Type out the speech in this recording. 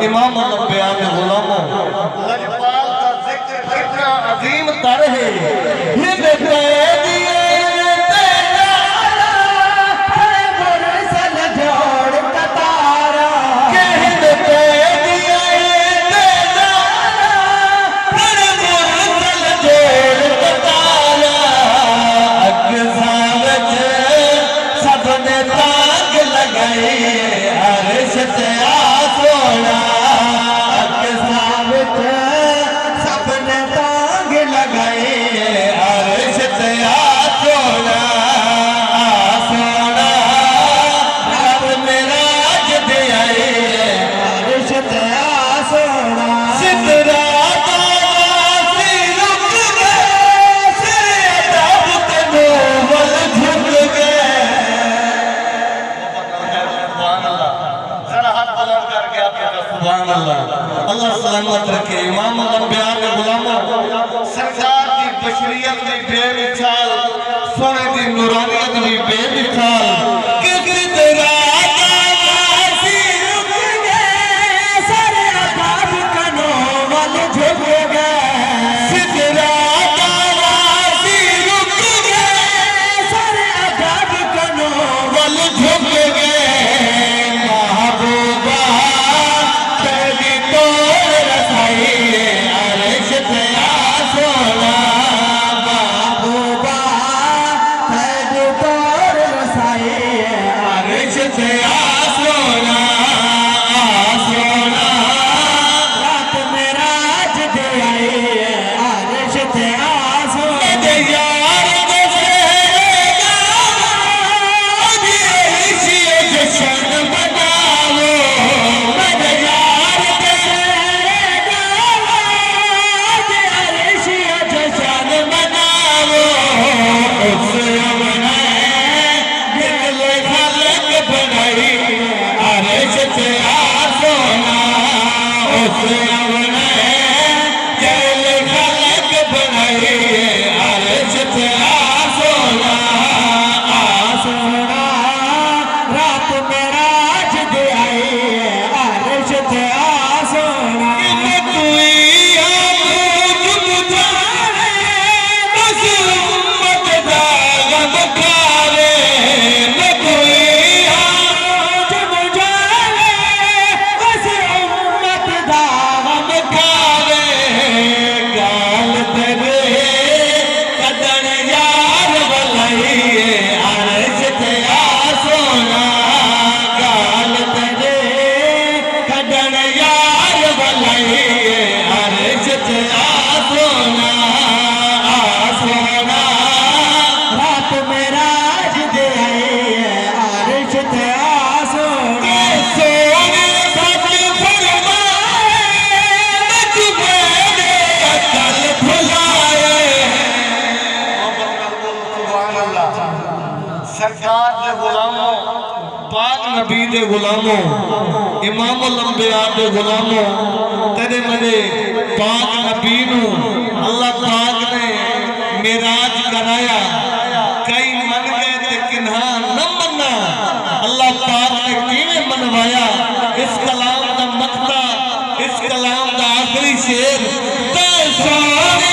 इमाम बयान गुलामों लजपाल का जिक्र कितना अजीम तर है ये देखते अल्लाह सलामत रखे। इमाम बयान गुलामों सरकार की बशरियत की बेमिसाल सोने की नूरानियत की बेमिसाल सरकार दे गुलामों पाक नबी दे गुलामों इमामुल अंबिया दे गुलामों तेरे मेरे पाक नबी नू अल्लाह पाक ने मेराज कराया कई मन गए ते किन्हा न मन्ना अल्लाह पाक ने किवें मनवाया इस कलाम दा मक्ता इस कलाम दा आखिरी शेर ते सारी